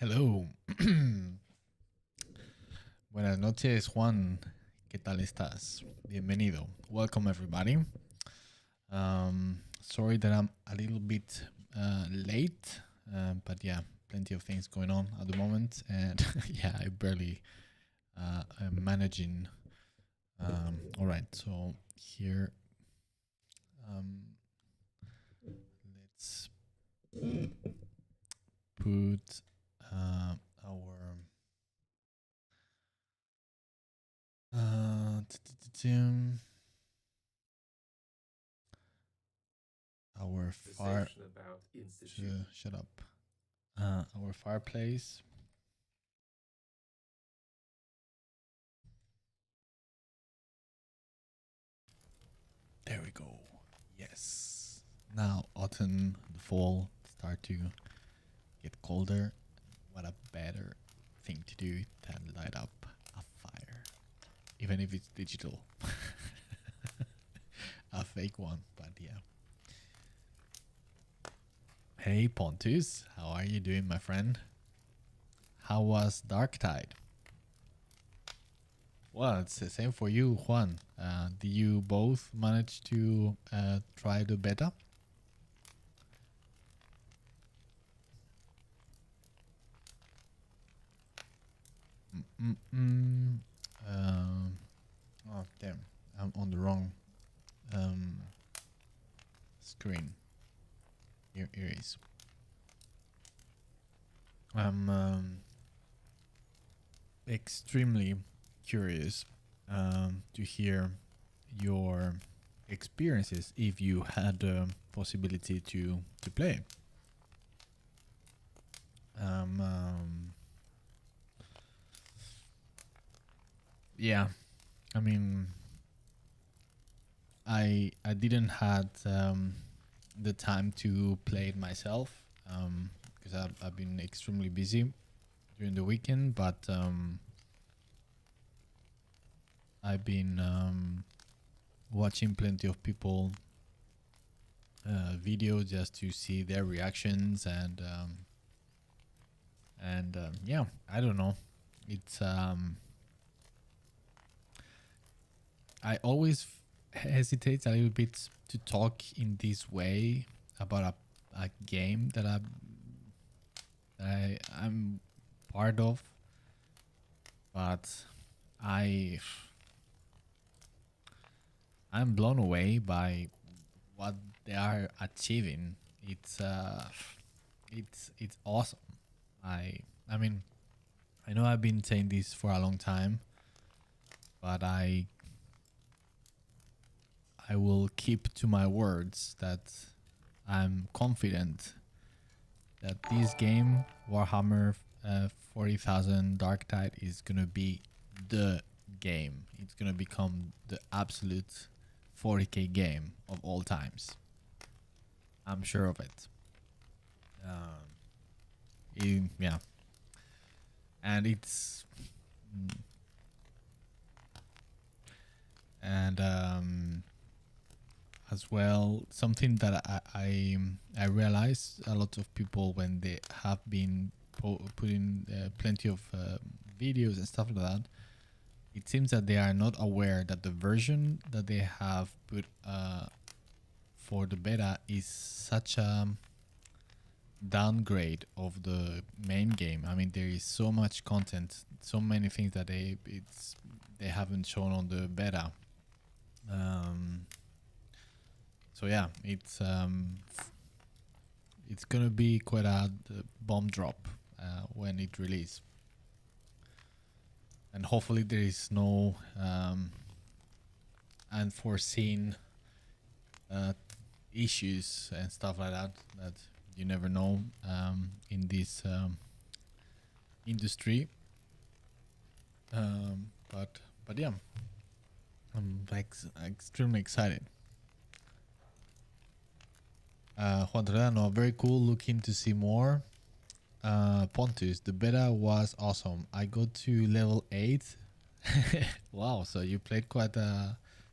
Hello. Buenas noches, Juan. ¿Qué tal estás? Bienvenido. Welcome, everybody. Sorry that I'm a little bit late, but yeah, plenty of things going on at the moment, and yeah, I barely am managing. All right, so here, let's put our our fire. Shut up. Our fireplace. There we go. Yes. Now autumn, the fall start to get colder. What a better thing to do than light up a fire, even if it's digital. A fake one, but yeah. Hey Pontus, how are you doing, my friend? How was Darktide? Well, it's the same for you, Juan. Did you both manage to try the beta? Oh, damn. I'm on the wrong screen. Here it is. I'm extremely curious to hear your experiences if you had the possibility to play. Yeah, I mean, I didn't had the time to play it myself because I've been extremely busy during the weekend, but I've been watching plenty of people videos just to see their reactions and yeah, I don't know. It's I always hesitate a little bit to talk in this way about a game that I'm part of, but I'm blown away by what they are achieving. It's awesome. I mean, I know I've been saying this for a long time, but I will keep to my words that I'm confident that this game, Warhammer 40,000 Darktide, is gonna be the game. It's gonna become the absolute 40k game of all times. I'm sure of it. Yeah, and it's and as well something that I realize a lot of people when they have been putting plenty of videos and stuff like that, it seems that they are not aware that the version that they have put for the beta is such a downgrade of the main game. I mean, there is so much content, so many things that they haven't shown on the beta. So yeah, it's gonna be quite a bomb drop when it releases, and hopefully there is no unforeseen issues and stuff like that that you never know in this industry. But yeah, I'm like extremely excited. Juan Toledano, very cool. Looking to see more. Pontus, the beta was awesome. I got to level 8. Wow, so you played quite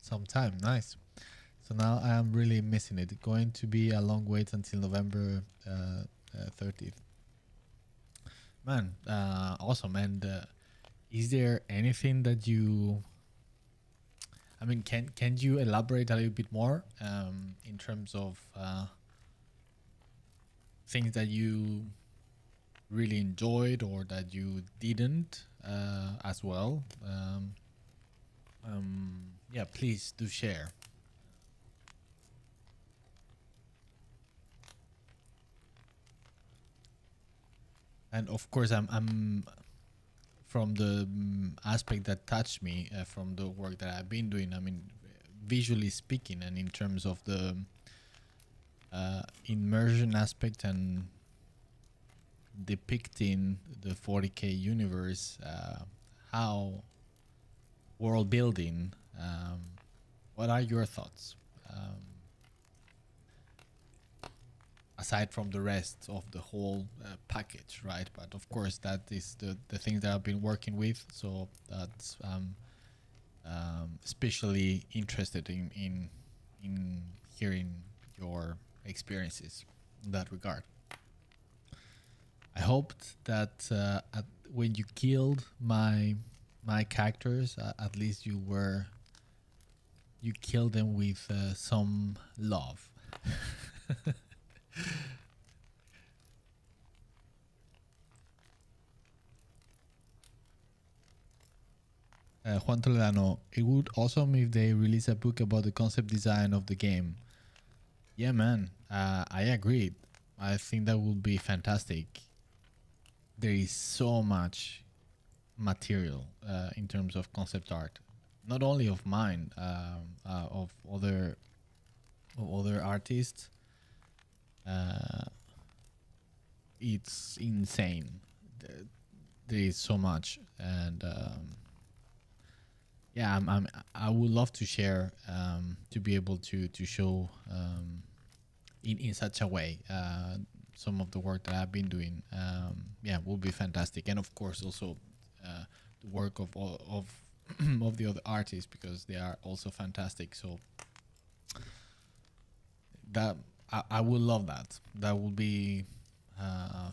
some time. Nice. So now I am really missing it. Going to be a long wait until November 30th. Man, awesome. And is there anything that you, I mean, can you elaborate a little bit more in terms of things that you really enjoyed or that you didn't as well? Yeah, please do share. And of course, I'm from the aspect that touched me from the work that I've been doing. I mean, visually speaking, and in terms of the immersion aspect and depicting the 40k universe, how world building. What are your thoughts? Um, Aside from the rest of the whole package, right? But of course, that is the things that I've been working with. So that's especially interested in hearing your experiences in that regard. I hoped that when you killed my characters, at least you killed them with some love. Juan Toledano, it would awesome if they release a book about the concept design of the game. Yeah, man, I agree. I think that would be fantastic. There is so much material in terms of concept art, not only of mine, of other artists. Uh, it's insane. There is so much, and yeah, I would love to share to be able to show in such a way some of the work that I've been doing. Yeah, will be fantastic, and of course also the work of all of of the other artists because they are also fantastic. So that I would love that. That would be uh,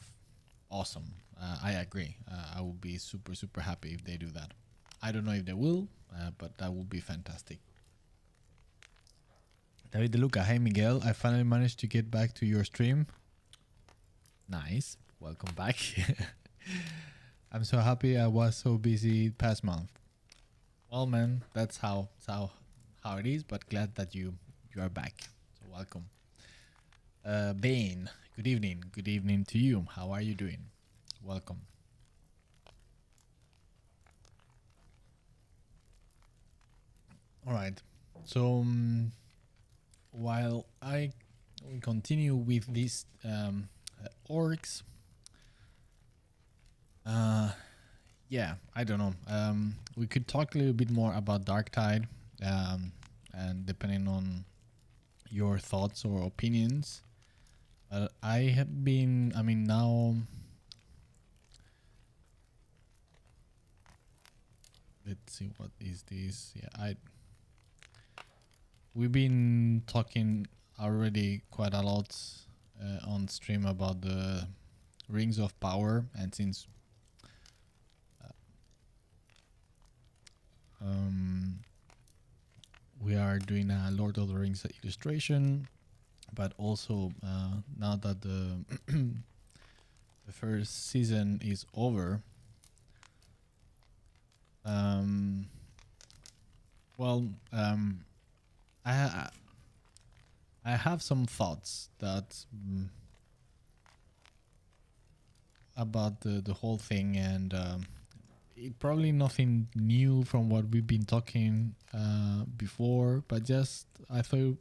awesome. I agree. I would be super happy if they do that. I don't know if they will, but that would be fantastic. David De Luca, hey Miguel, I finally managed to get back to your stream. Nice, welcome back. I'm so happy. I was so busy past month. Well, man, that's how it is. But glad that you are back. So welcome. Bane, good evening. Good evening to you. How are you doing? Welcome. All right. So while I continue with these orcs, uh, yeah, I don't know. We could talk a little bit more about Darktide, and depending on your thoughts or opinions. I have been. I mean, now let's see what is this. Yeah, I we've been talking already quite a lot on stream about the Rings of Power, and since um, we are doing a Lord of the Rings illustration, but also now that the first season is over, um, well, I I have some thoughts that about the whole thing, and it probably nothing new from what we've been talking before, but just I thought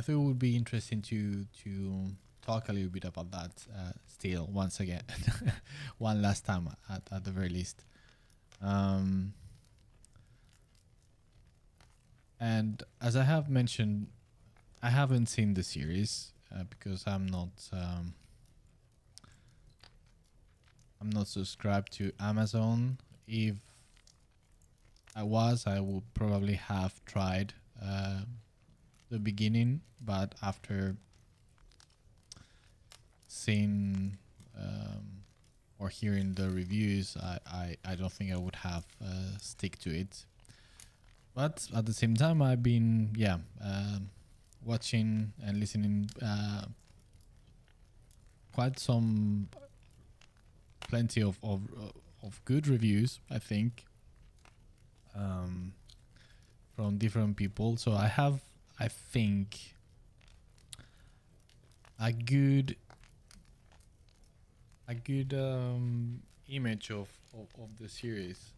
it would be interesting to talk a little bit about that still once again, one last time at the very least. Um, and as I have mentioned, I haven't seen the series because I'm not subscribed to Amazon. If I was, I would probably have tried the beginning, but after seeing or hearing the reviews, I don't think I would have stick to it. But at the same time, I've been watching and listening quite some plenty of good reviews, I think, from different people. So I have, I think, a good image of the series.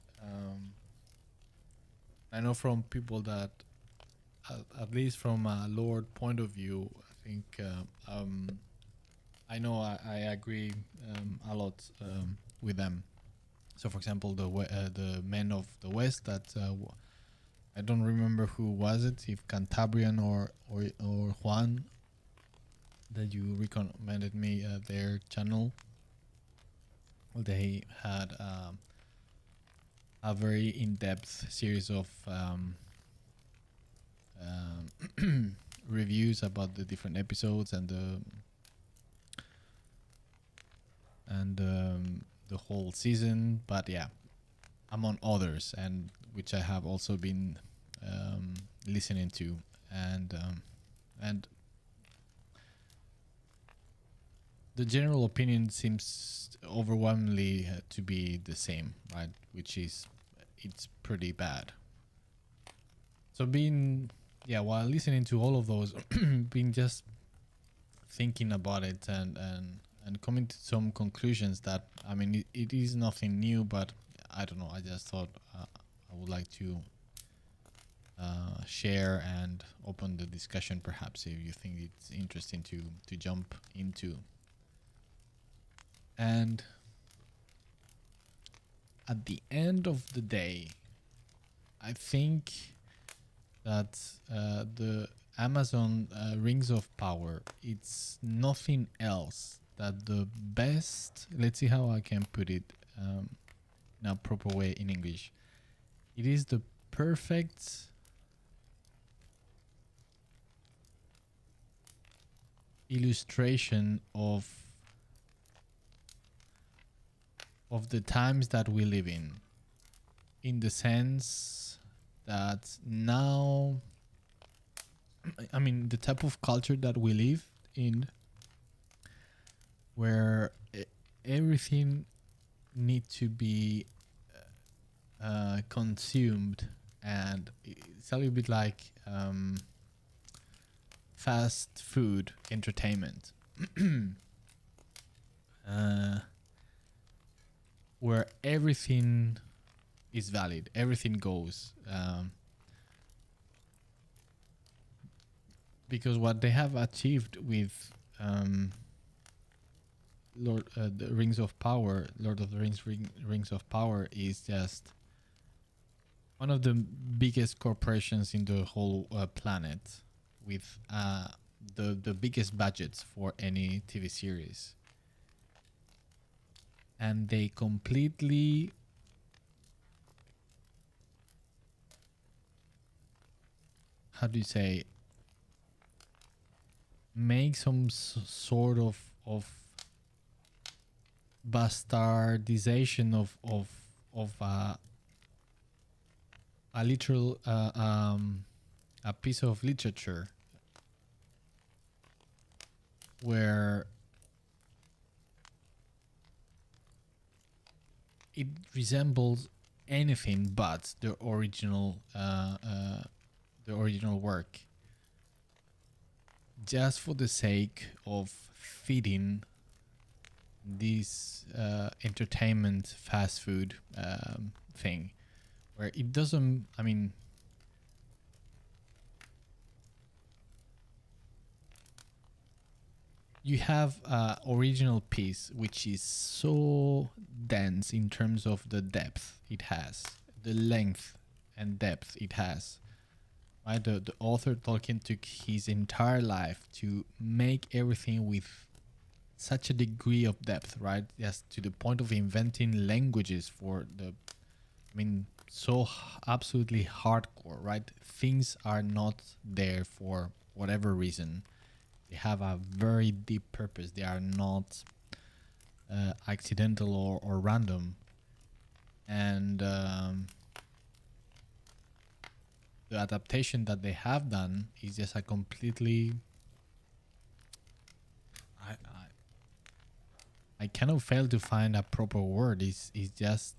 I know from people that, at least from a Lord point of view, I think I know I agree a lot with them. So, for example, the Men of the West, that I don't remember who was it, if Cantabrian or Juan, that you recommended me their channel. They had a very in-depth series of reviews about the different episodes and the whole season. But yeah, among others, and which I have also been listening to, and the general opinion seems overwhelmingly to be the same, right? Which is, it's pretty bad. So while listening to all of those, been just thinking about it and coming to some conclusions that, I mean, it is nothing new, but I don't know. I just thought I would like to share and open the discussion, perhaps, if you think it's interesting to jump into. And at the end of the day, I think that the Amazon Rings of Power, it's nothing else that the best, let's see how I can put it in a proper way in English. It is the perfect illustration of the times that we live in the sense that now, I mean, the type of culture that we live in, where everything need to be consumed, and it's a little bit like fast food entertainment, where everything is valid, everything goes, because what they have achieved with the Rings of Power, Lord of the Rings, Rings of Power, is just one of the biggest corporations in the whole planet, with the biggest budgets for any TV series. And they completely make some sort of bastardization of a literal a piece of literature, where it resembles anything but the original work, just for the sake of feeding this entertainment fast food thing, where it doesn't, I mean, you have a original piece which is so dense in terms of the depth it has, the length and depth it has, right? The author Tolkien took his entire life to make everything with such a degree of depth, right? Yes, to the point of inventing languages for the, I mean, so absolutely hardcore, right? Things are not there for whatever reason. They have a very deep purpose. They are not accidental or random. And the adaptation that they have done is just a completely I cannot fail to find a proper word. It's just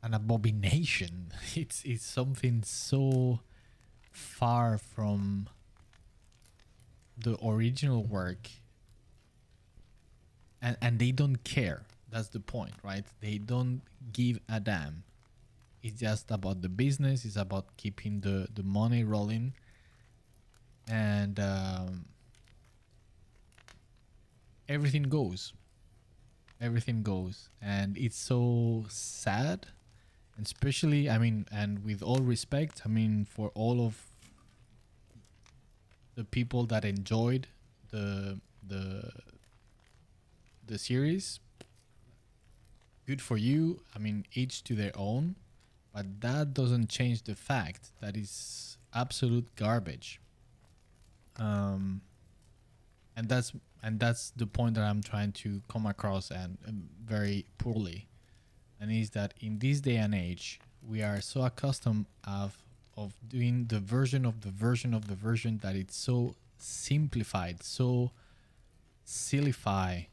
an abomination. It's something so far from the original work, and they don't care. That's the point, right? They don't give a damn. It's just about the business. It's about keeping the money rolling, and everything goes. Everything goes, and it's so sad. And especially, I mean, and with all respect, I mean, for all of the people that enjoyed the the the series, good for you. I mean, each to their own, but that doesn't change the fact that it's absolute garbage. Um, and that's the point that I'm trying to come across, and very poorly. And is that in this day and age, we are so accustomed of doing the version of the version of the version that it's so simplified, so sillified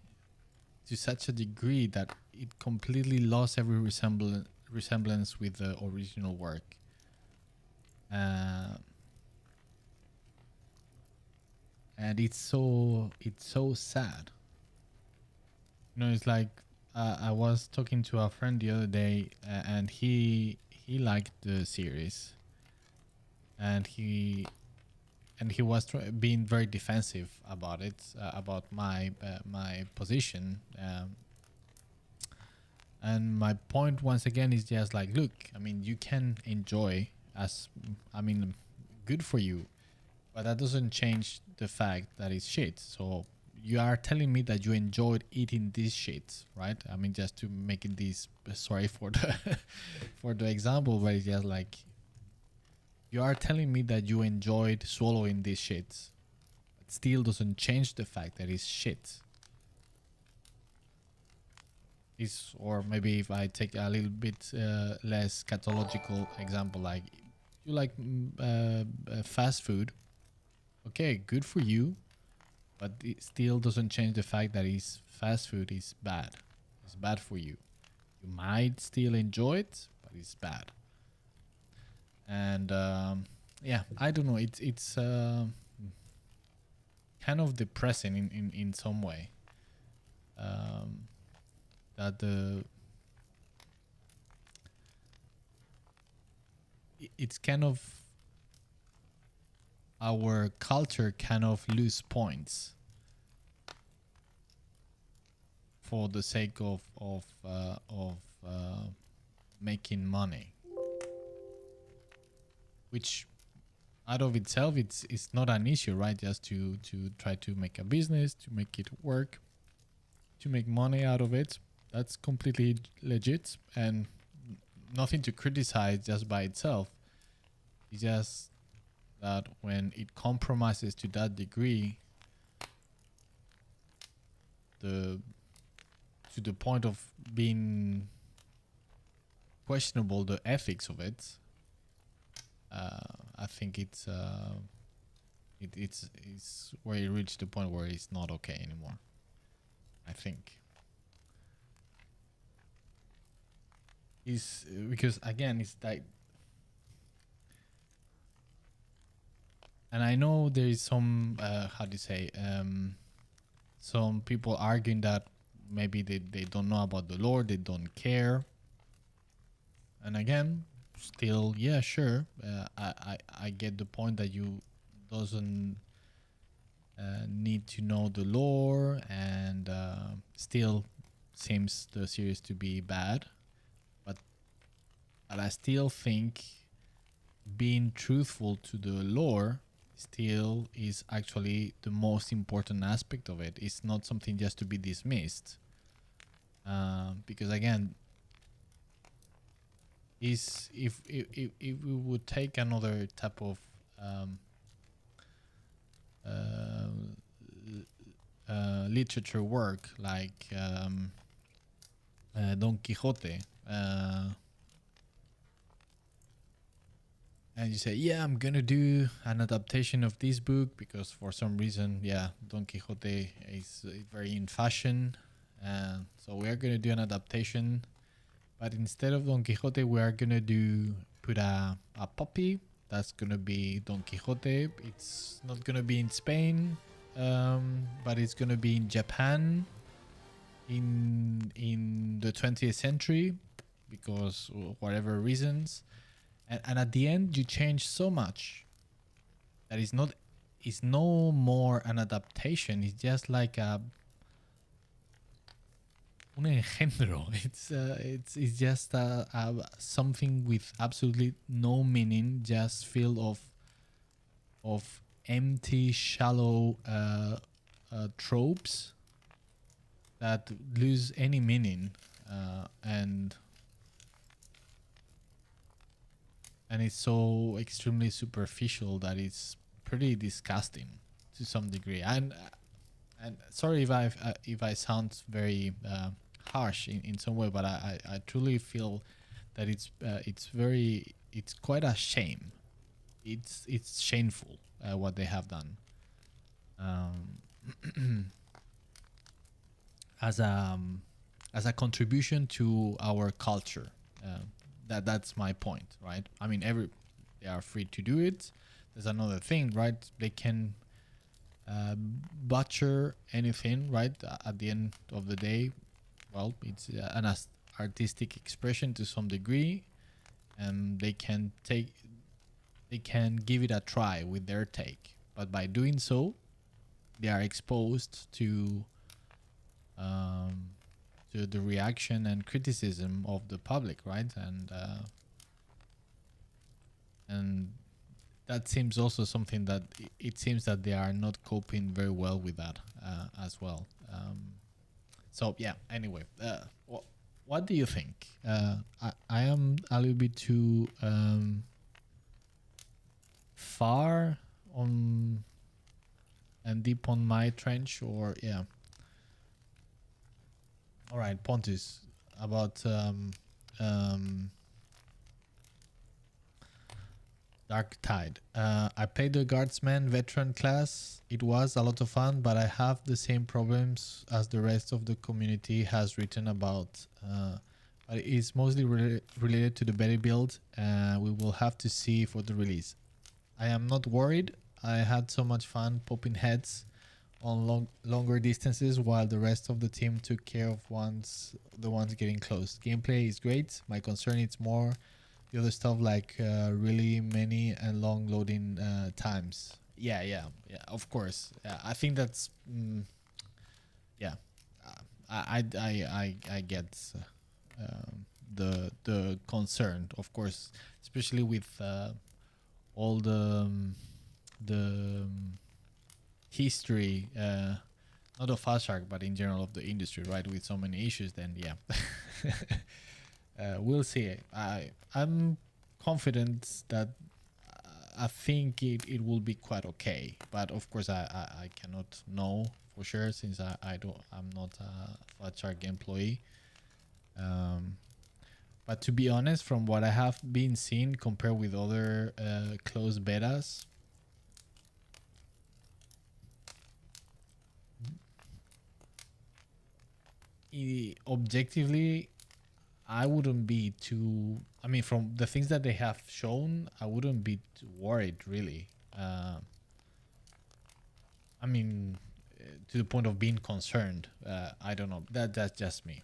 to such a degree that it completely lost every resemblance with the original work. Uh, and it's so sad. It's like I was talking to a friend the other day, and he liked the series, and he was being very defensive about it, about my position. And my point once again is just like, look, I mean, you can enjoy, as I mean, good for you, but that doesn't change the fact that it's shit. So you are telling me that you enjoyed eating these shit, right? I mean, just to make it this, sorry for the for the example, but it's just like, you are telling me that you enjoyed swallowing these shits. It still doesn't change the fact that it's shit. Is, or maybe if I take a little bit less cathological example, like you like fast food, okay, good for you, but it still doesn't change the fact that it's fast food is bad. It's bad for you. You might still enjoy it, but it's bad. And yeah, I don't know. It's kind of depressing in some way. Um, that it's kind of our culture kind of lose points for the sake of making money, which out of itself it's not an issue, right? Just to try to make a business, to make it work, to make money out of it. That's completely legit and nothing to criticize just by itself. It's just that when it compromises to that degree, to the point of being questionable, the ethics of it, I think it's where it reached the point where it's not okay anymore, I think. Is because again, it's like, and I know there is some how do you say, some people arguing that maybe they don't know about the Lord, they don't care. And again, still, yeah, sure, I get the point that you doesn't need to know the lore, and still seems the series to be bad, but I still think being truthful to the lore still is actually the most important aspect of it. It's not something just to be dismissed, because again, is if we would take another type of um, uh, literature work like Don Quixote, and you say, yeah, I'm gonna do an adaptation of this book because for some reason, yeah, Don Quixote is very in fashion, and so we are gonna do an adaptation. But instead of Don Quixote, we are gonna put a puppy. That's gonna be Don Quixote. It's not gonna be in Spain, but it's gonna be in Japan in the 20th century because whatever reasons. And at the end, you change so much that it's no more an adaptation. It's just like un engendro. It's just something with absolutely no meaning, just filled of empty, shallow tropes that lose any meaning, and it's so extremely superficial that it's pretty disgusting to some degree. And sorry if I sound very harsh in some way, but I truly feel that it's quite a shame. It's shameful what they have done, as a contribution to our culture. That's my point, right? I mean, they are free to do it. There's another thing, right? They can butcher anything, right? At the end of the day, well, it's an artistic expression to some degree, and they can give it a try with their take. But by doing so, they are exposed to the reaction and criticism of the public, right? And that seems also something that it seems that they are not coping very well with that as well. So yeah. Anyway, what do you think? I am a little bit too far on and deep on my trench, or yeah. All right, Pontus, about Dark Tide. I played the Guardsman veteran class. It was a lot of fun, but I have the same problems as the rest of the community has written about. But it's mostly related to the beta build. We will have to see for the release. I am not worried. I had so much fun popping heads on longer distances while the rest of the team took care of the ones getting close. Gameplay is great. My concern is more the other stuff like really many and long loading times. Yeah, of course. Yeah, I think that's yeah. I get the concern, of course, especially with all the history, not of Fast but in general of the industry, right? With so many issues, then yeah. We'll see. I'm confident that I think it will be quite okay, but of course I cannot know for sure since I'm not a Flatshark employee. But to be honest, from what I have been seeing compared with other closed betas, objectively, I wouldn't be too. I mean, from the things that they have shown, I wouldn't be too worried, really. I mean, to the point of being concerned. I don't know. That's just me.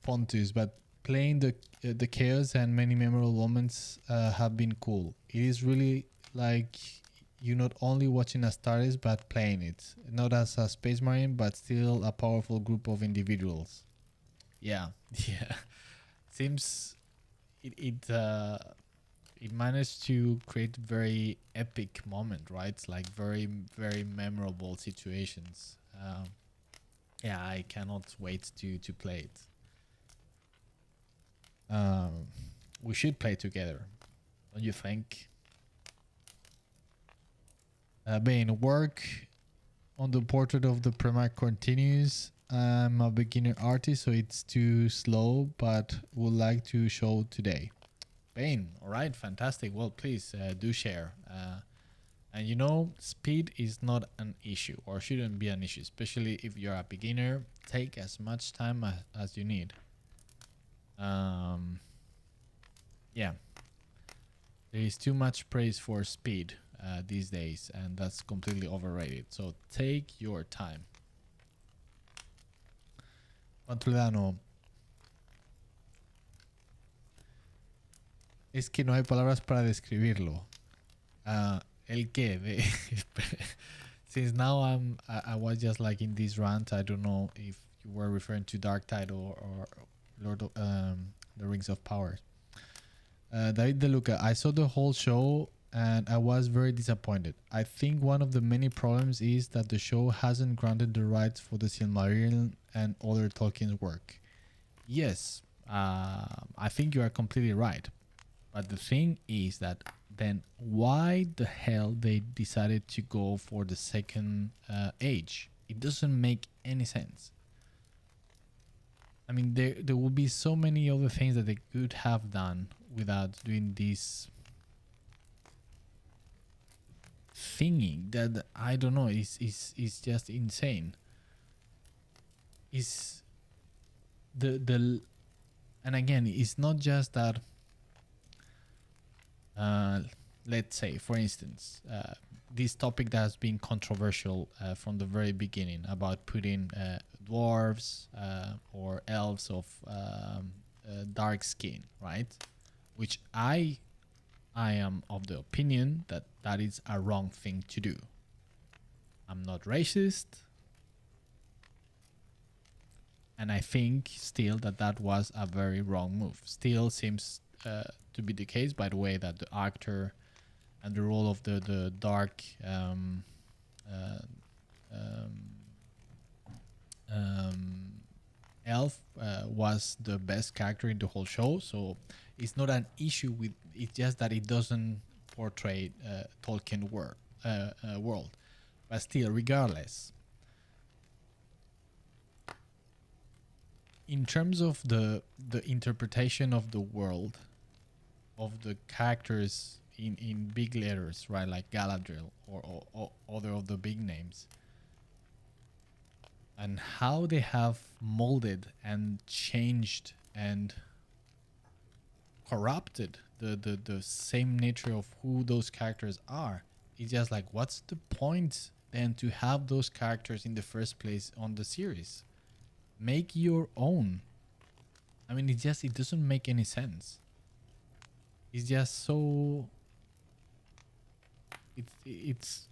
Pontus, but playing the chaos and many memorable moments have been cool. It is really like you not only watching a Stardust but playing it, not as a Space Marine but still a powerful group of individuals. Yeah, yeah. Seems it managed to create very epic moment, right? Like very very memorable situations. Yeah, I cannot wait to play it. Um, we should play together, don't you think? Bane, work on the portrait of the Primarch continues. I'm a beginner artist, so it's too slow, but would like to show today. Bane, all right, fantastic. Well, please do share. And you know, speed is not an issue or shouldn't be an issue, especially if you're a beginner. Take as much time as you need. Yeah, there is too much praise for speed these days, and that's completely overrated. So take your time. Pantulano, es que no hay palabras para describirlo. El qué? Since now I was just like in this rant. I don't know if you were referring to Dark Tide or Lord of the Rings of Power. David De Luca, I saw the whole show and I was very disappointed. I think one of the many problems is that the show hasn't granted the rights for the Silmarillion and other Tolkien's work. Yes, I think you are completely right. But the thing is that then why the hell they decided to go for the second age? It doesn't make any sense. I mean, there will be so many other things that they could have done without doing this thingy that I don't know is just insane. Is the and again, it's not just that. Let's say, for instance, this topic that has been controversial from the very beginning about putting dwarves or elves of dark skin, right? Which I am of the opinion that that is a wrong thing to do. I'm not racist, and I think still that that was a very wrong move. Still seems to be the case by the way that the actor and the role of the dark uh, elf was the best character in the whole show. So it's not an issue with it's just that it doesn't portray Tolkien world. But still, regardless, in terms of the interpretation of the world of the characters in big letters, right, like Galadriel or other of the big names, and how they have molded and changed and corrupted the same nature of who those characters are. It's just like, what's the point then to have those characters in the first place on the series? Make your own. I mean, it doesn't make any sense. It's just so it's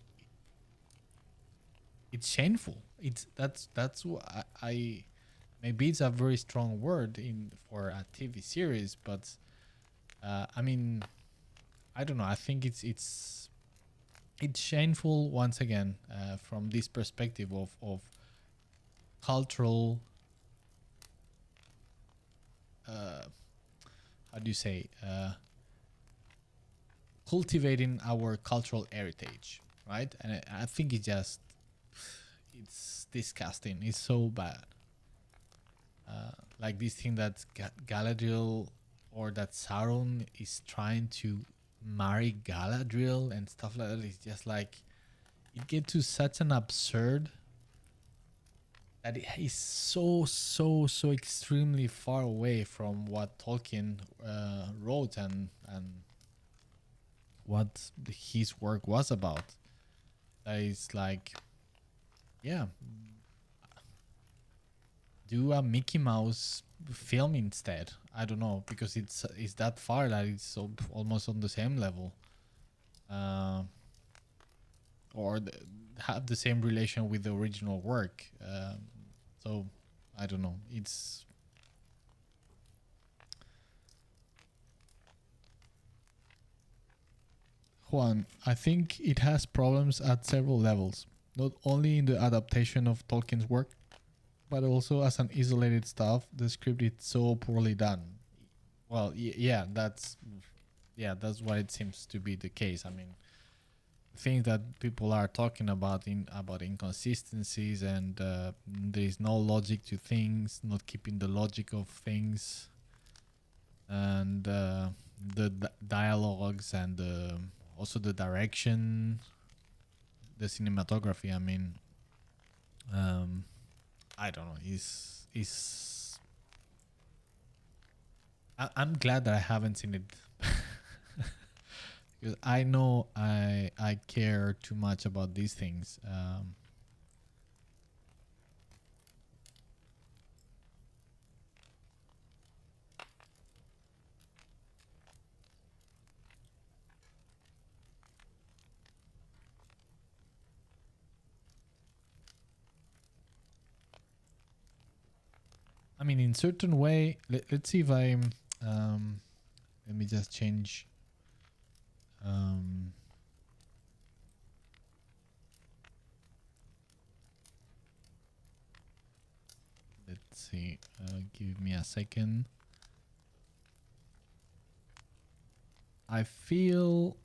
shameful. That's what I maybe it's a very strong word in for a TV series, but I mean, I don't know. I think it's shameful once again from this perspective of cultural. How do you say? Cultivating our cultural heritage, right? And I think it's disgusting. It's so bad. Like this thing that Galadriel or that Sauron is trying to marry Galadriel and stuff like that. It's just like it gets to such an absurd that it is so extremely far away from what Tolkien wrote and what his work was about. That is like, yeah, do a Mickey Mouse film instead. I don't know, because it's that far that it's so almost on the same level, uh, or have the same relation with the original work. So I don't know. It's Juan. I think it has problems at several levels, not only in the adaptation of Tolkien's work, but also as an isolated stuff, the script is so poorly done. Well, that's what it seems to be the case. I mean, things that people are talking about about inconsistencies and there is no logic to things, not keeping the logic of things, and dialogues and also the direction, the cinematography. I mean, I don't know. I'm glad that I haven't seen it because I know I care too much about these things. I mean, in certain way. Let's see if I'm. Let me just change. Um, let's see. Give me a second. I feel.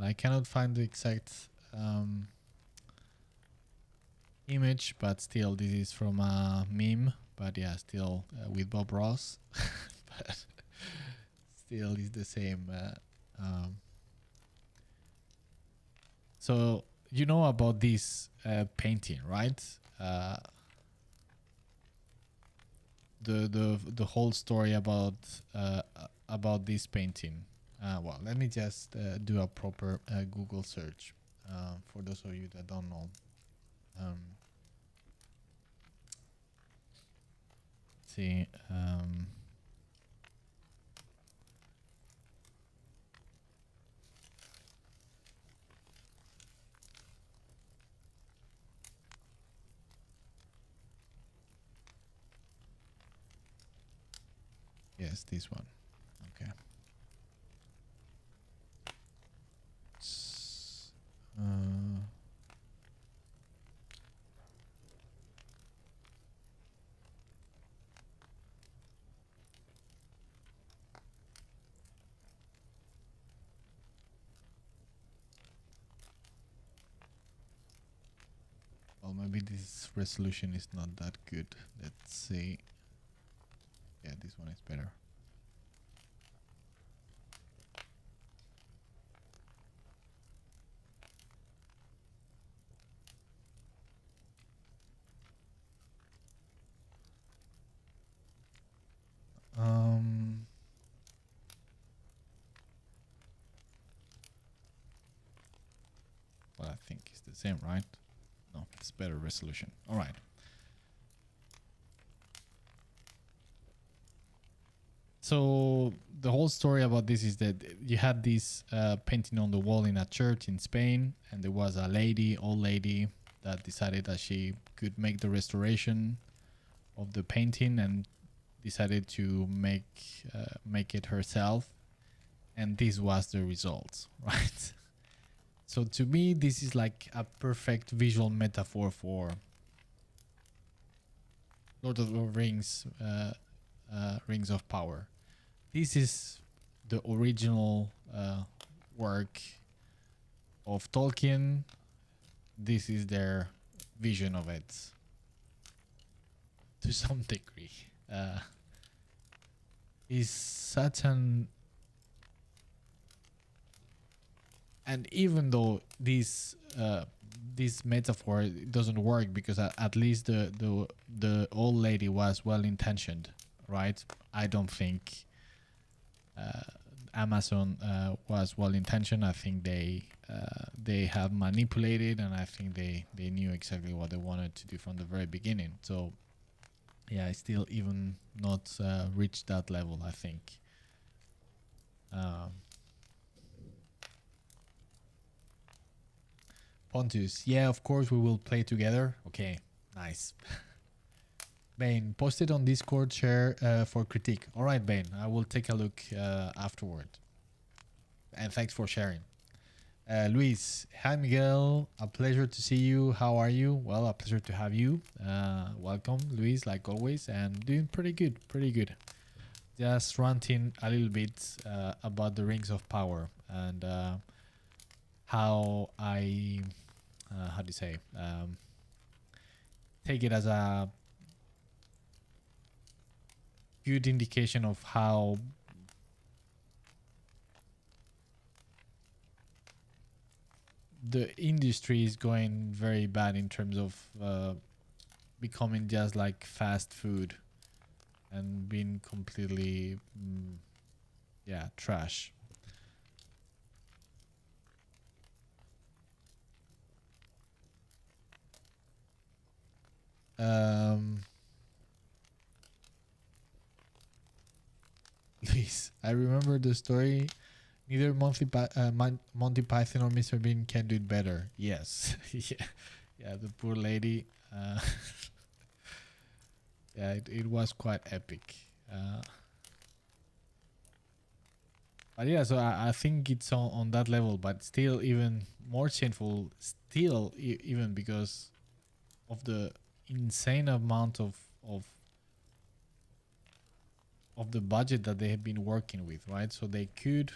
I cannot find the exact image, but still, this is from a meme. But yeah, still with Bob Ross. But still, it's the same. So you know about this painting, right? The whole story about this painting. Well, let me just do a proper Google search for those of you that don't know. See. Yes, this one. Okay. Well, maybe this resolution is not that good. Let's see. Yeah, this one is better. Well, I think it's the same, right? No, it's better resolution. All right. So the whole story about this is that you had this painting on the wall in a church in Spain, and there was a lady, old lady, that decided that she could make the restoration of the painting and decided to make it herself, and this was the result, right? So to me, this is like a perfect visual metaphor for Lord of the Rings, Rings of Power. This is the original work of Tolkien. This is their vision of it to some degree. Is such an, and even though this metaphor doesn't work because at least the old lady was well intentioned, right? I don't think Amazon was well intentioned. I think they have manipulated, and I think they knew exactly what they wanted to do from the very beginning. So yeah, I still even not reached that level, I think. Pontus, yeah, of course we will play together. Okay, nice. Bane, post it on Discord, share for critique. All right, Bane, I will take a look afterward. and thanks for sharing. Luis, hi Miguel, a pleasure to see you. How are you? Well, a pleasure to have you. Welcome, Luis, like always, and doing pretty good, pretty good. Just ranting a little bit about the Rings of Power and how I, how do you say, take it as a good indication of how the industry is going very bad in terms of becoming just like fast food and being completely yeah, trash. um Please, I remember the story. Neither Monty Python or Mr. Bean can do it better. Yes. Yeah, yeah, the poor lady. Yeah, it was quite epic. But yeah, so I think it's on that level, but still even more shameful, still even because of the insane amount of the budget that they have been working with, right? So they could,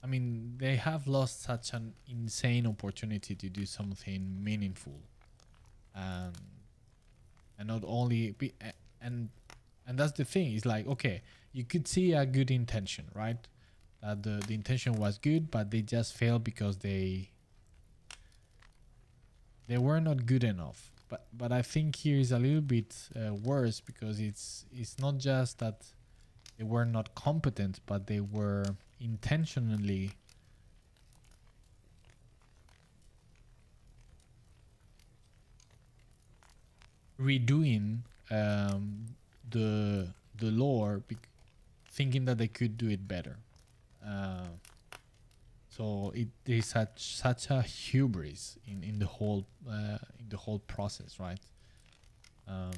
I mean, they have lost such an insane opportunity to do something meaningful, and and not only be and that's the thing. It's like, okay, you could see a good intention, right? That the intention was good, but they just failed because they were not good enough. But I think here is a little bit worse because it's not just that they were not competent, but they were intentionally redoing the lore, thinking that they could do it better. Uh, so it is such a hubris in the whole process, right? Um,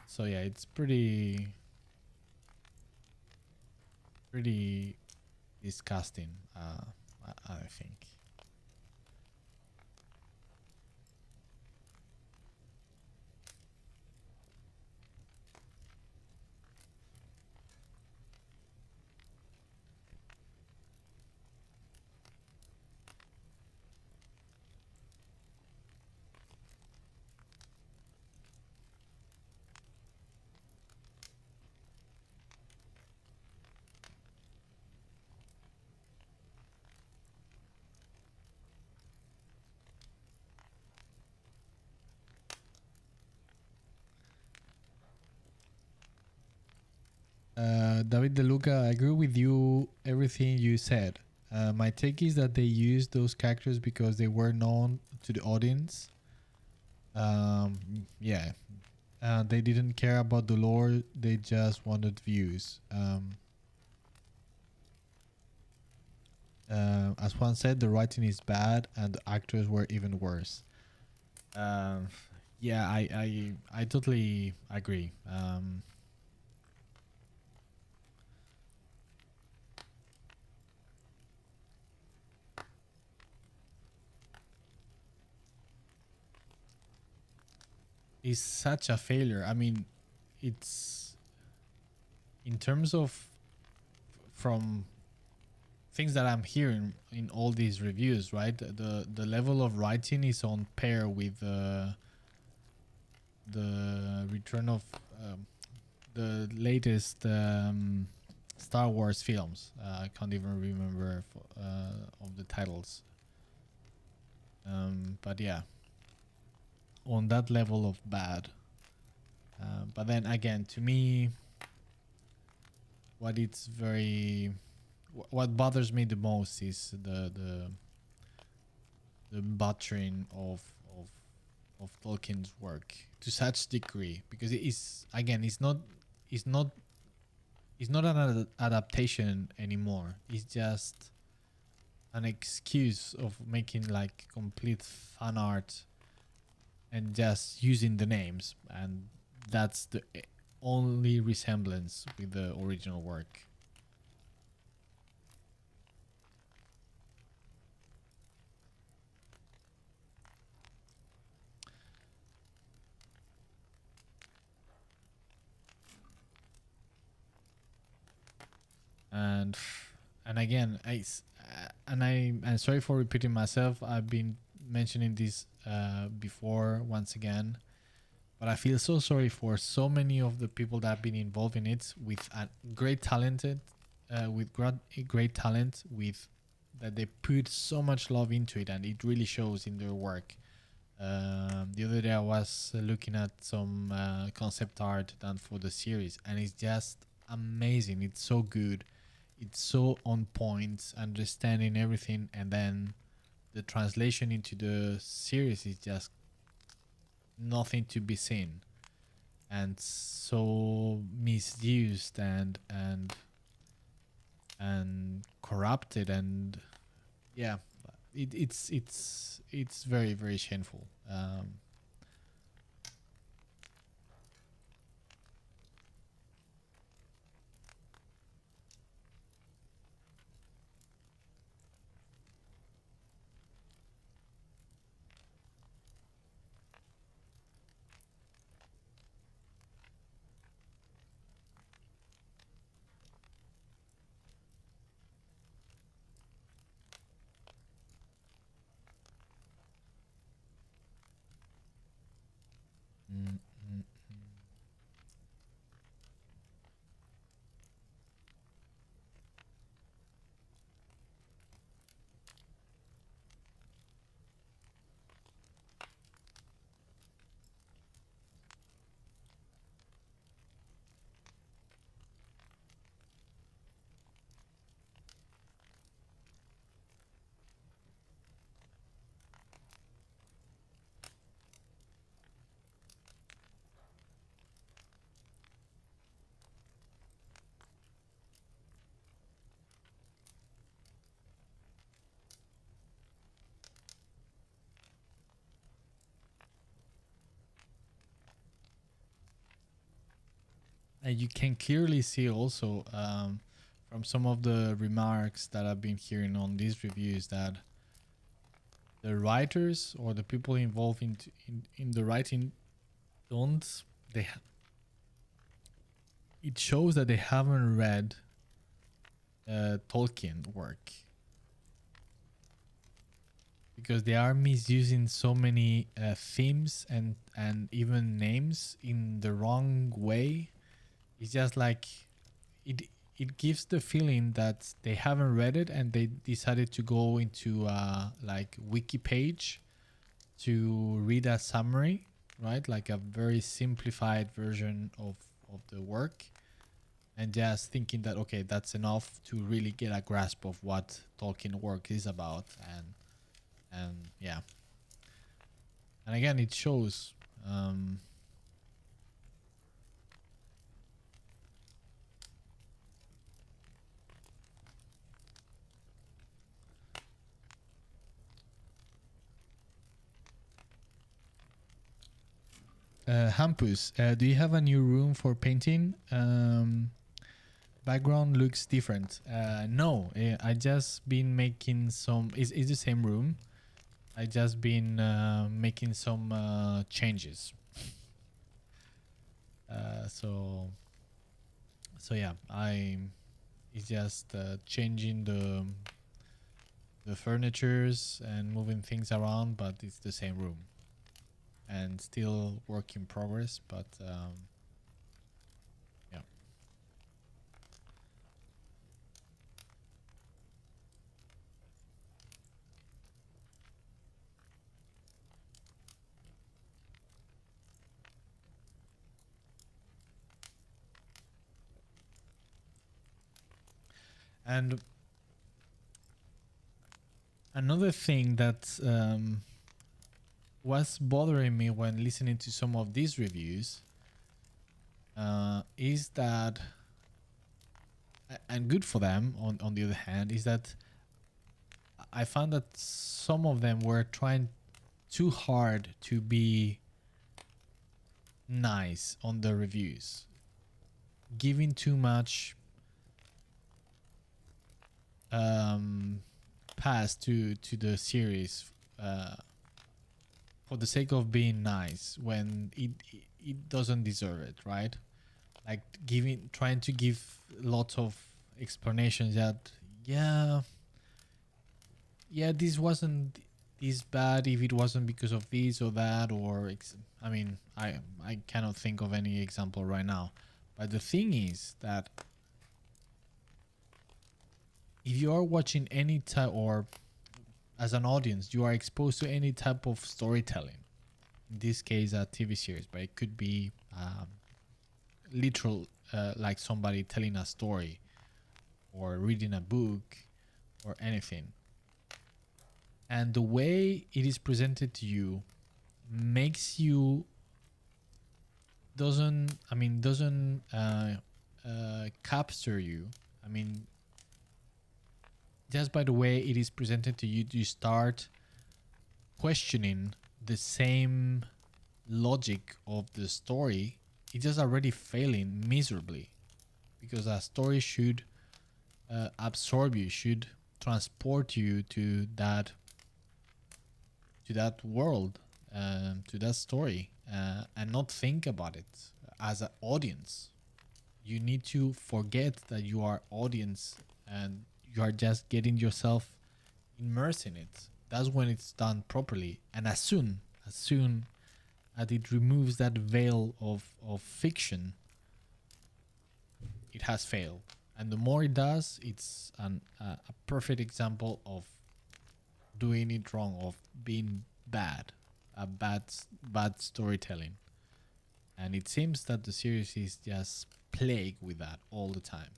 so yeah, it's pretty disgusting. I think. David De Luca, I agree with you everything you said. My take is that they used those characters because they were known to the audience. Yeah, they didn't care about the lore; they just wanted views. As Juan said, the writing is bad, and the actors were even worse. Um, yeah, I totally agree. It's such a failure. I mean, it's in terms of from things that I'm hearing in all these reviews, right? The level of writing is on par with the return of the latest Star Wars films. I can't even remember of the titles. But yeah, on that level of bad. But then again, to me, what it's very what bothers me the most is the butchering of of Tolkien's work to such degree, because it is, again, it's not it's not an adaptation anymore. It's just an excuse of making like complete fan art and just using the names, and that's the only resemblance with the original work. And again, I'm sorry for repeating myself. I've been mentioning this before once again, but I feel so sorry for so many of the people that have been involved in it with a great talented, great talent, with that they put so much love into it, and it really shows in their work. The other day I was looking at some concept art done for the series, and it's just amazing. It's so good. It's so on point, understanding everything, and then the translation into the series is just nothing to be seen, and so misused and corrupted, and yeah, it's very, very shameful. Mm, mm. And you can clearly see also from some of the remarks that I've been hearing on these reviews that the writers or the people involved in the writing don't they it shows that they haven't read Tolkien work, because they are misusing so many themes and even names in the wrong way. It's just like it it gives the feeling that they haven't read it and they decided to go into like wiki page to read a summary, right? Like a very simplified version of the work, and just thinking that okay, that's enough to really get a grasp of what Tolkien work is about. And yeah, and again it shows. Hampus, do you have a new room for painting? Background looks different. No, I just been making some. It's the same room. I just been making some changes. So yeah, I it's just changing the furnitures and moving things around, but it's the same room and still work in progress. But yeah. And another thing that was bothering me when listening to some of these reviews is that, and good for them on the other hand, is that I found that some of them were trying too hard to be nice on the reviews. giving too much pass to the series uh, for the sake of being nice when it doesn't deserve it, right? Like trying to give lots of explanations that yeah, yeah, this wasn't this bad if it wasn't because of this or that, or I mean, I cannot think of any example right now. But the thing is that if you are watching any type, or as an audience you are exposed to any type of storytelling, in this case a TV series, but it could be literal, like somebody telling a story or reading a book or anything, and the way it is presented to you makes you doesn't capture you. I mean, just by the way it is presented to you, you start questioning the same logic of the story. It's just already failing miserably, because a story should absorb you, should transport you to that world, to that story, and not think about it as an audience. You need to forget that you are audience and you are just getting yourself immersed in it. That's when it's done properly. And as soon as it removes that veil of fiction, it has failed. And the more it does, it's a perfect example of doing it wrong, of being bad, a bad storytelling. And it seems that the series is just plagued with that all the time.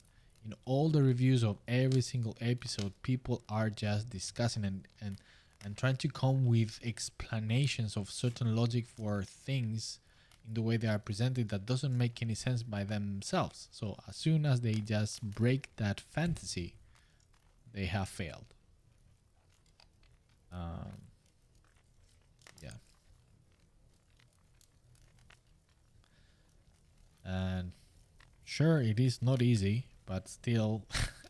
In all the reviews of every single episode, people are just discussing and trying to come with explanations of certain logic for things in the way they are presented that doesn't make any sense by themselves. So as soon as they just break that fantasy, they have failed. Um, yeah. And sure, it is not easy, but still,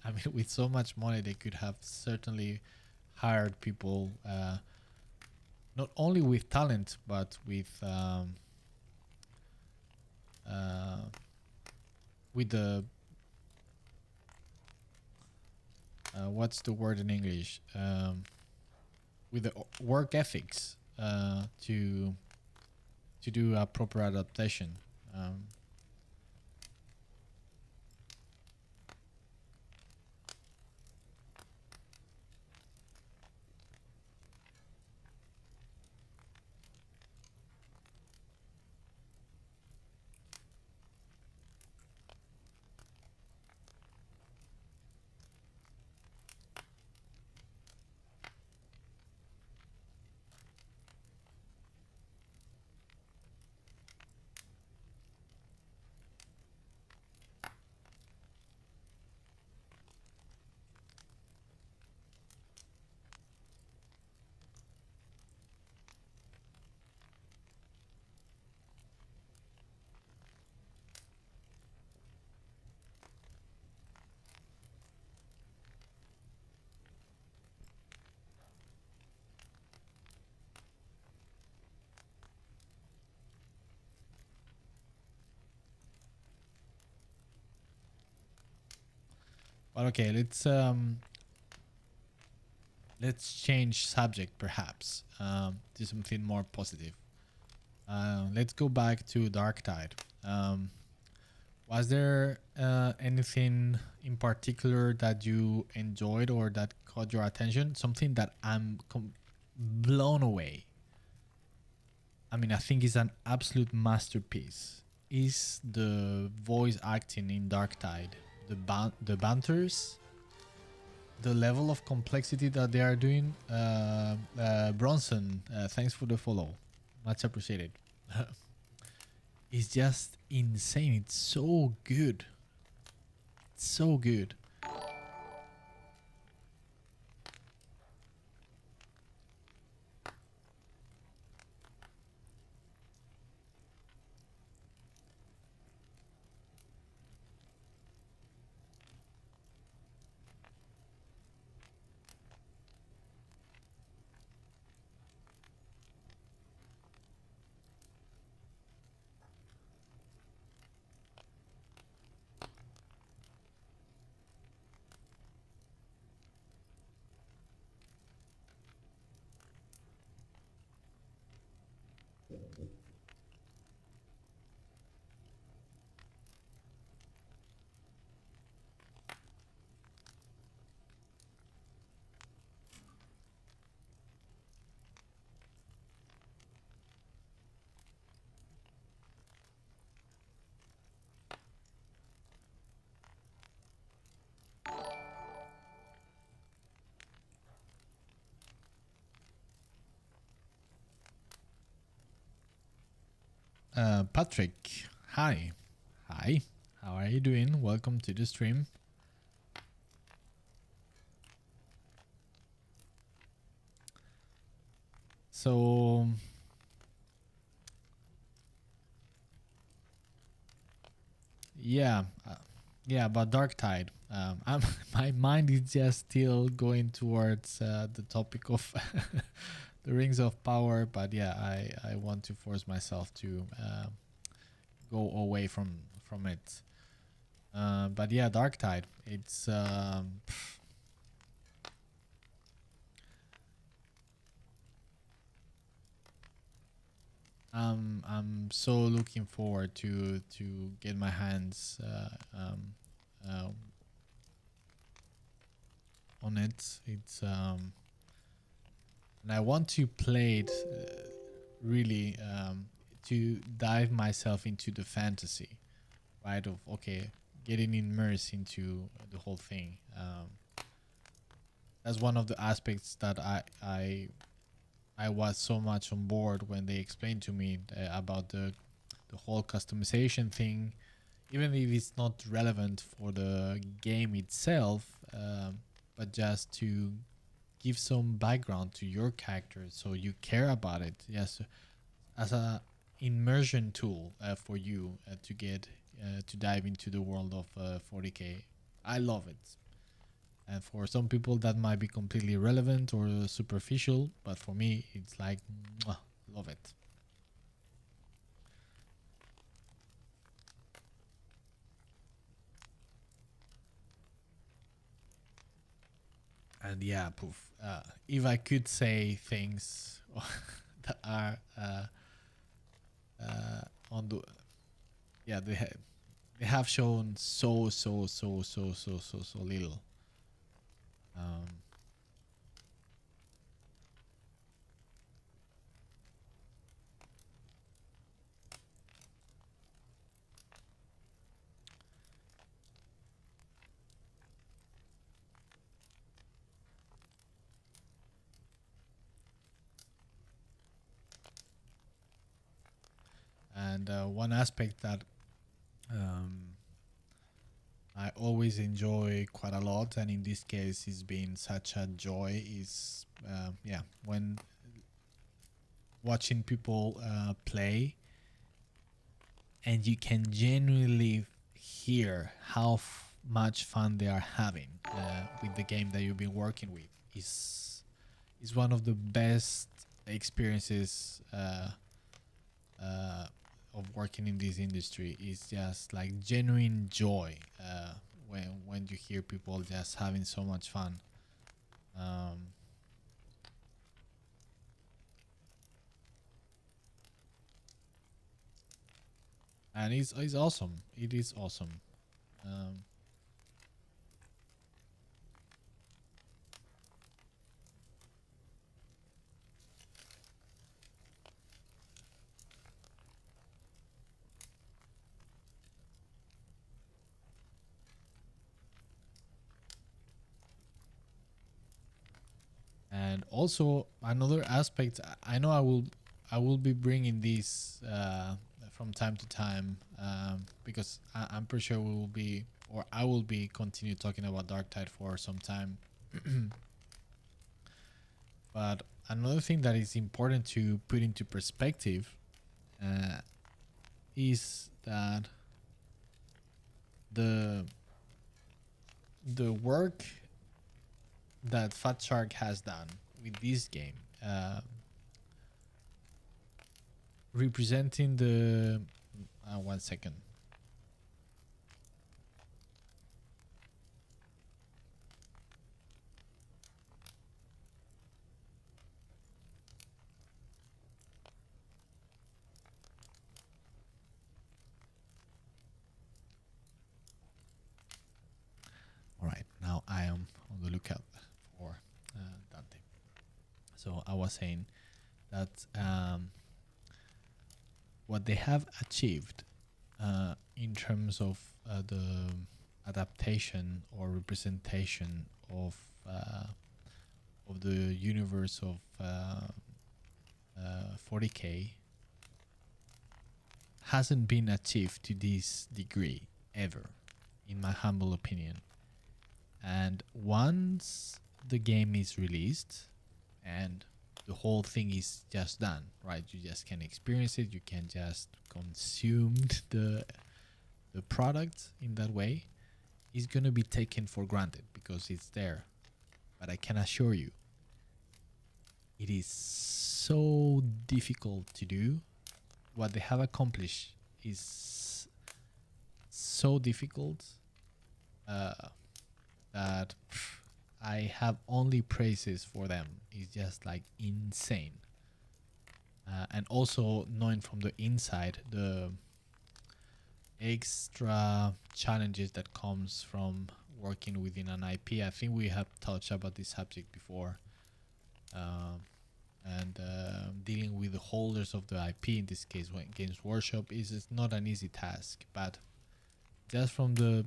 I mean, with so much money, they could have certainly hired people, not only with talent, but uh, with the what's the word in English? With the work ethics to do a proper adaptation. Um, but okay, let's change subject perhaps, to something more positive. Let's go back to Dark Tide. Was there anything in particular that you enjoyed or that caught your attention? Something that I'm blown away. I mean, I think it's an absolute masterpiece. Is the voice acting in Dark Tide, the banters, the level of complexity that they are doing. Bronson, thanks for the follow, much appreciated. It's just insane. It's so good. It's so good. Patrick, hi. Hi. How are you doing? Welcome to the stream. So, yeah, yeah, about Dark Tide. My mind is just still going towards the topic of the Rings of Power, but yeah, I want to force myself to go away from it. But yeah, Dark Tide. It's I'm so looking forward to get my hands uh, on it. It's and I want to play it really to dive myself into the fantasy, right? Of okay, getting immersed into the whole thing. That's one of the aspects that I was so much on board when they explained to me about the whole customization thing, even if it's not relevant for the game itself, but just to give some background to your character so you care about it. Yes, as a immersion tool for you to get to dive into the world of 40k. I love it. And for some people that might be completely irrelevant or superficial, but for me it's like mwah, love it. And yeah, poof. If I could say things that are on the yeah they have shown so little. Um, and one aspect that um, I always enjoy quite a lot, and in this case, it's been such a joy. Is yeah, when watching people play, and you can genuinely hear how much fun they are having with the game that you've been working with. Is one of the best experiences uh, of working in this industry. Is just like genuine joy when you hear people just having so much fun. Um, and it's awesome. It is awesome. Um, and also another aspect, I know I will be bringing this from time to time because I'm pretty sure we will be or I will be continue talking about Dark Tide for some time. But another thing that is important to put into perspective uh, is that the the work that Fat Shark has done with this game, representing the 1 second. All right, now I am on the lookout for Dante. So I was saying that what they have achieved in terms of the adaptation or representation of the universe of 40k hasn't been achieved to this degree ever, in my humble opinion. And once the game is released and the whole thing is just done, right? You just can experience it, you can just consume the product in that way. It's gonna be taken for granted because it's there. But I can assure you, it is so difficult to do. What they have accomplished is so difficult uh, that I have only praises for them. It's just like insane. And also knowing from the inside the extra challenges that comes from working within an IP. I think we have touched about this subject before. And dealing with the holders of the IP, in this case when Games Workshop, is not an easy task. But just from the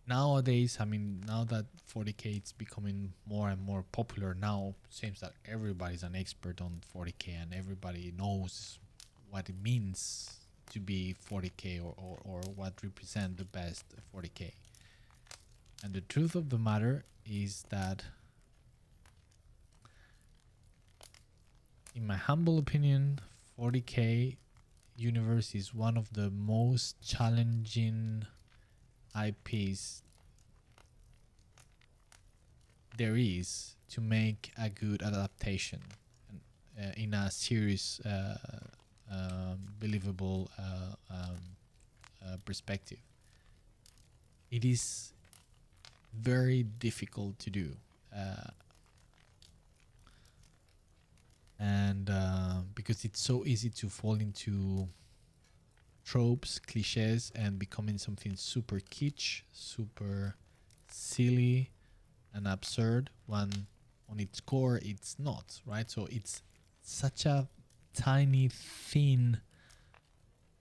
nowadays, I mean, now that 40K is becoming more and more popular, now it seems that everybody's an expert on 40K and everybody knows what it means to be 40K or what represent the best 40K. And the truth of the matter is that, in my humble opinion, 40K universe is one of the most challenging IPs there is to make a good adaptation in a serious, believable perspective. It is very difficult to do. And because it's so easy to fall into tropes, cliches, and becoming something super kitsch, super silly and absurd, when on its core it's not, right? So it's such a tiny, thin,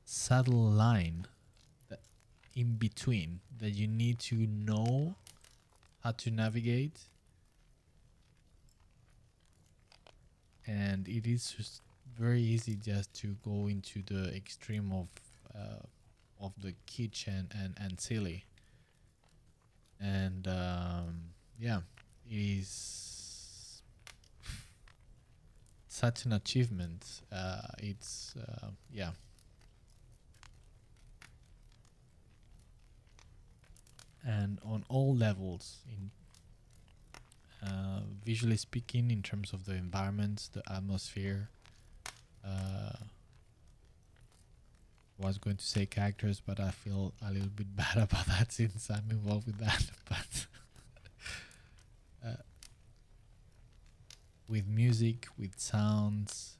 subtle line that in between that you need to know how to navigate. And it is just very easy just to go into the extreme of the kitchen and silly. And yeah, it is such an achievement. It's yeah. And on all levels, in visually speaking, in terms of the environment, the atmosphere. Was going to say characters, but I feel a little bit bad about that since I'm involved with that. But with music, with sounds,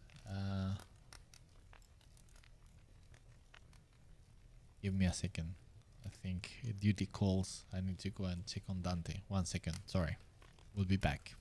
give me a second. I think duty calls. I need to go and check on Dante. 1 second. Sorry. We'll be back.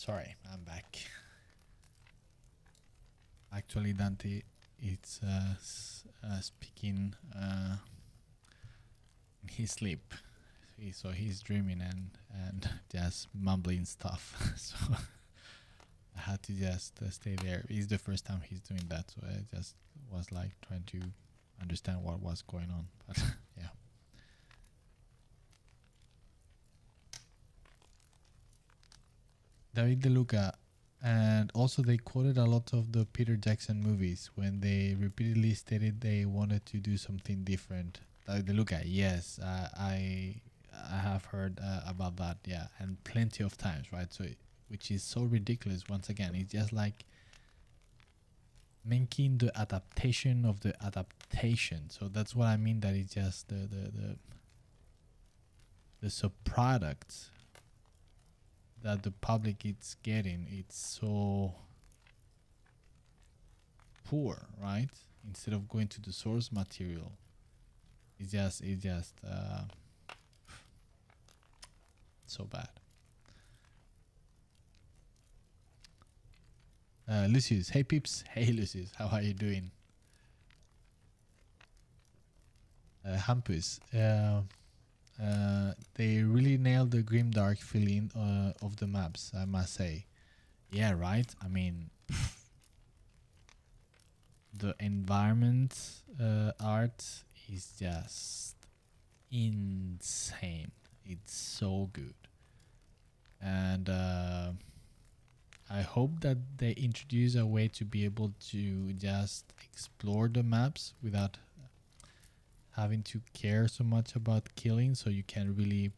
Sorry, I'm back. Actually, Dante, it's speaking in his sleep. So he's dreaming and just mumbling stuff. So I had to just stay there. It's the first time he's doing that, so I just was like trying to understand what was going on. But yeah. David DeLuca, and also they quoted a lot of the Peter Jackson movies when they repeatedly stated they wanted to do something different. David DeLuca, yes, I have heard about that, yeah, and plenty of times, right? So, which is so ridiculous. Once again, it's just like making the adaptation of the adaptation. So that's what I mean. That it's just the subproduct that the public is getting. It's so poor, right? Instead of going to the source material, it's just so bad. Lucius, hey peeps, hey Lucius, how are you doing? Hampus, they really nailed the grim dark feeling of the maps, I must say. Yeah, right. I mean, the environment art is just insane. It's so good, and I hope that they introduce a way to be able to just explore the maps without having to care so much about killing, so you can really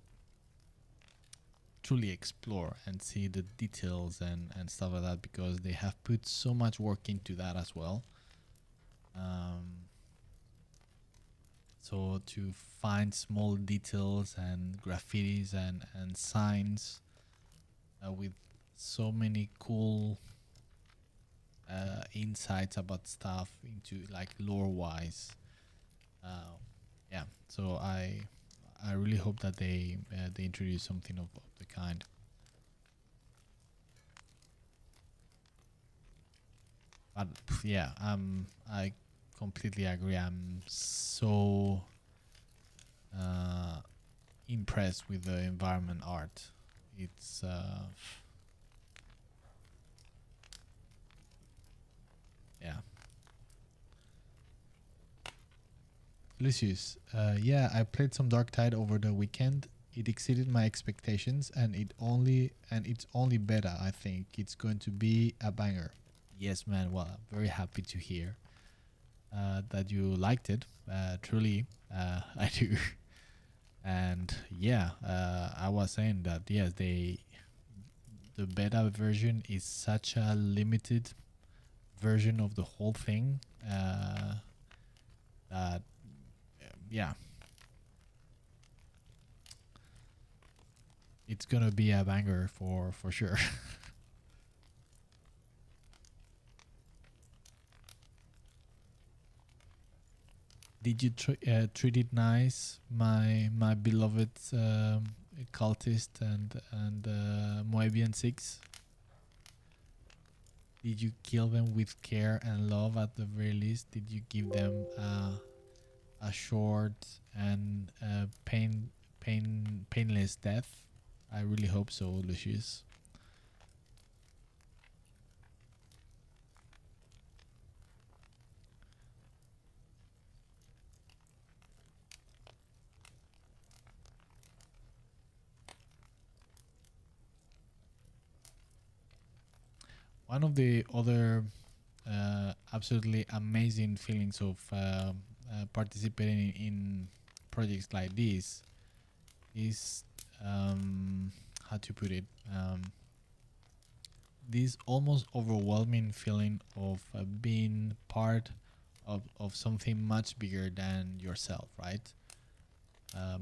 truly explore and see the details and stuff like that, because they have put so much work into that as well. So to find small details and graffitis and signs with so many cool insights about stuff into like lore wise. Yeah, so I really hope that they introduce something of the kind. But yeah, I completely agree. I'm so impressed with the environment art. It's yeah. Lucius, yeah, I played some Dark Tide over the weekend. It exceeded my expectations, and it's only better. I think it's going to be a banger. Yes, man. Well, I'm very happy to hear that you liked it. Truly, I do. And yeah, I was saying that yes, the beta version is such a limited version of the whole thing that yeah, it's gonna be a banger for sure. Did you treat it nice, my beloved cultist and Moebian 6? Did you kill them with care and love at the very least? Did you give them a short and painless death? I really hope so, Lucius. One of the other absolutely amazing feelings of participating in projects like this is how to put it, this almost overwhelming feeling of being part of something much bigger than yourself, right?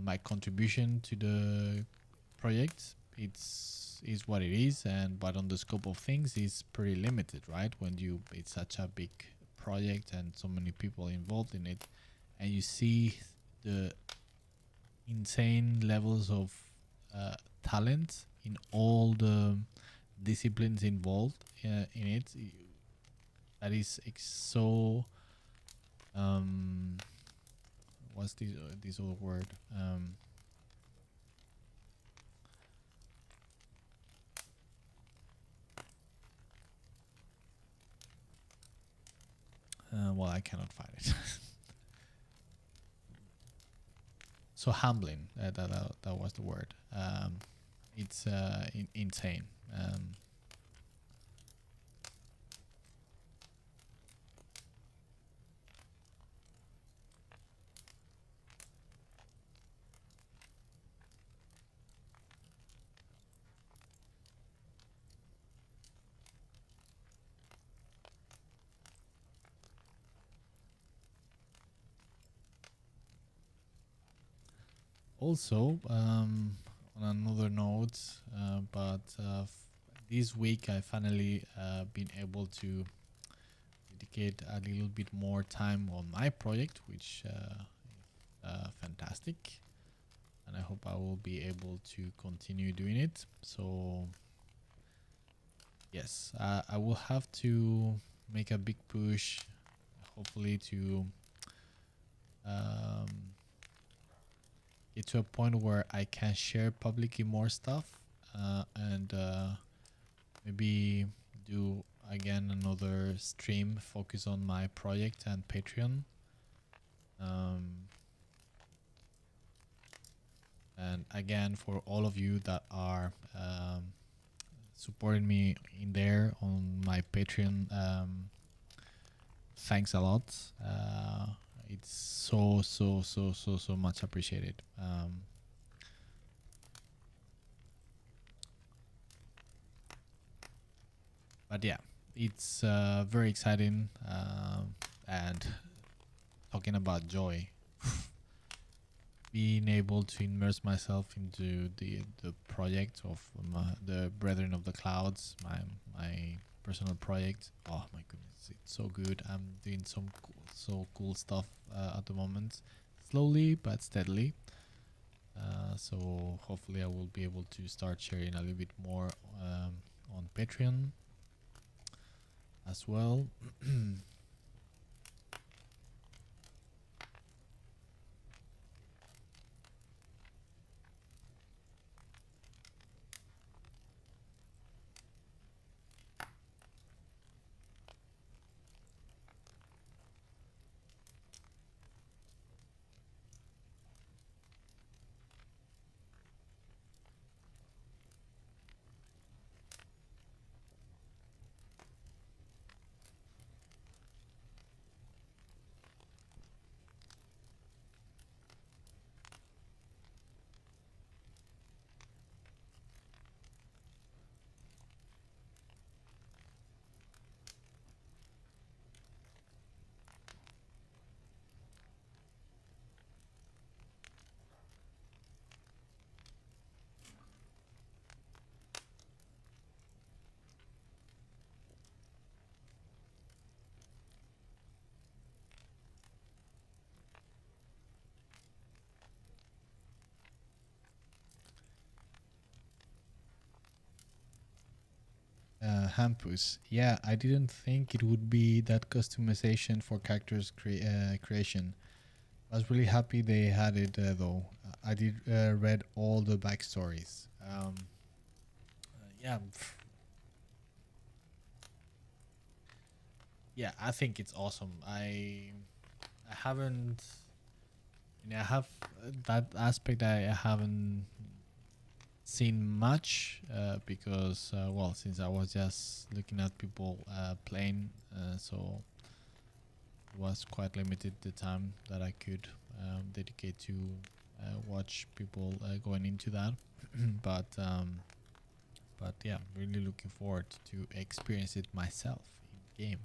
My contribution to the project, it's is what it is, and but on the scope of things is pretty limited, right? When it's such a big project and so many people involved in it, and you see the insane levels of talent in all the disciplines involved in it. That is so um, what's this other word? Well, I cannot find it. So humbling. That was the word. It's insane. Also, on another note, this week I finally been able to dedicate a little bit more time on my project, which fantastic, and I hope I will be able to continue doing it. So yes, I will have to make a big push, hopefully to um, get to a point where I can share publicly more stuff, and maybe do again another stream focus on my project and Patreon. And again, for all of you that are supporting me in there on my Patreon, thanks a lot. It's so much appreciated. But yeah, it's very exciting, and talking about joy, being able to immerse myself into the project of the Brethren of the Clouds, my personal project. Oh my goodness, it's so good. I'm doing so cool stuff at the moment, slowly but steadily. So hopefully I will be able to start sharing a little bit more on Patreon as well. Hampus. Yeah, I didn't think it would be that customization for characters creation. I was really happy they had it though. I did read all the backstories. Yeah, yeah, I think it's awesome. I haven't. I have that aspect. I haven't seen much because well, since I was just looking at people playing, so it was quite limited the time that I could dedicate to watch people going into that. but but yeah, really looking forward to experience it myself in game.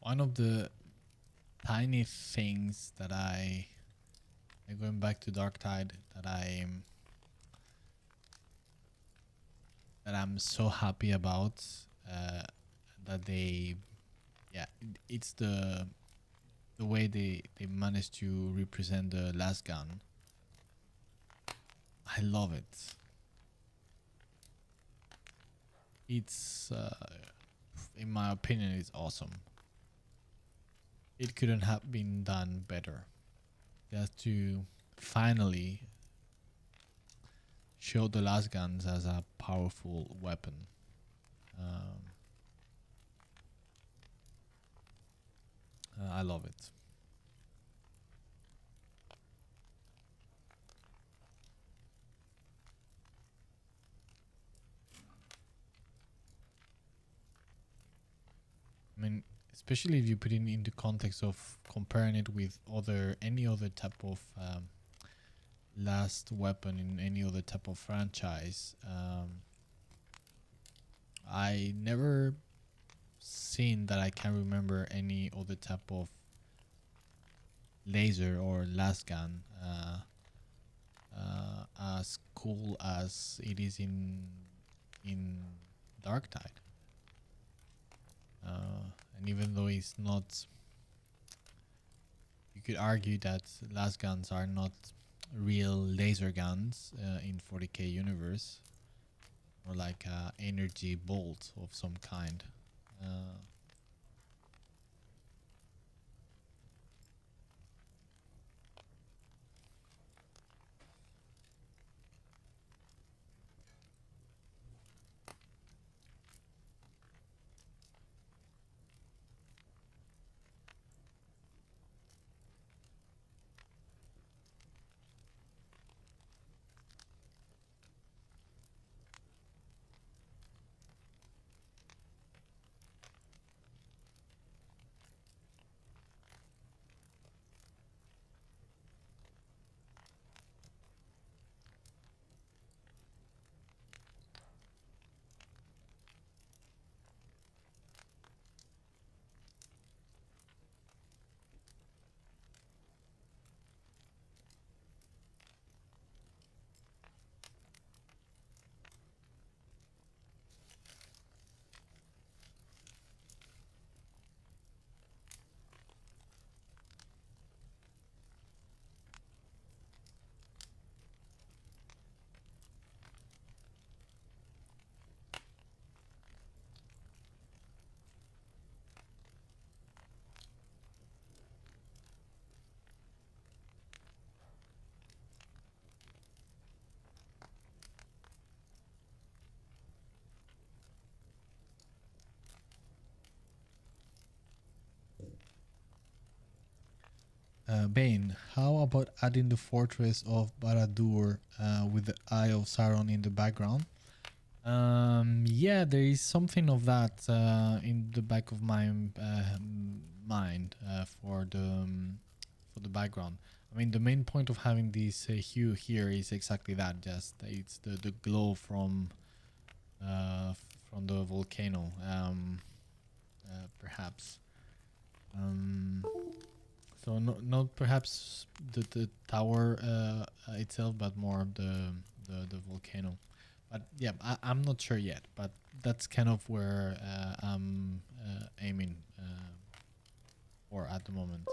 one of the tiny things that going back to Darktide, that I'm so happy about, that they, yeah, it's the way they managed to represent the last gun. I love it. It's in my opinion, it's awesome. It couldn't have been done better. Just to finally show the last guns as a powerful weapon. I love it. I mean, especially if you put it into context of comparing it with any other type of last weapon in any other type of franchise. I never seen that I can remember any other type of laser or last gun as cool as it is in Darktide. And even though it's not, you could argue that last guns are not real laser guns in 40k universe, or like a energy bolt of some kind. Bane, how about adding the fortress of Barad-dûr with the Eye of Sauron in the background? Yeah, there is something of that in the back of my mind for the background. I mean, the main point of having this hue here is exactly that. Just it's the glow from the volcano, perhaps. So not perhaps the tower itself, but more the volcano. But yeah, I'm not sure yet. But that's kind of where I'm aiming for at the moment.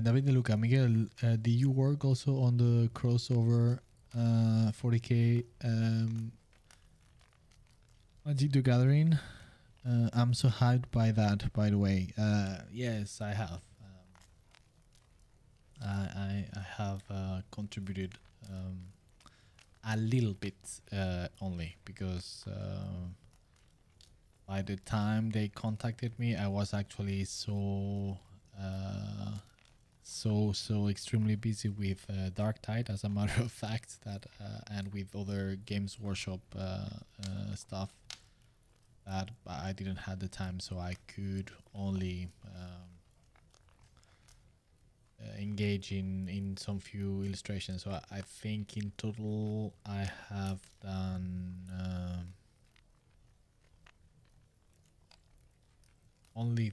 David De Luca, Miguel, do you work also on the crossover 40k Magic the Gathering? I'm so hyped by that, by the way. Yes, I have. I have contributed a little bit only because by the time they contacted me, I was actually so extremely busy with Dark Tide, as a matter of fact, that and with other Games Workshop stuff, that I didn't have the time, so I could only engage in some few illustrations. So I think in total I have done only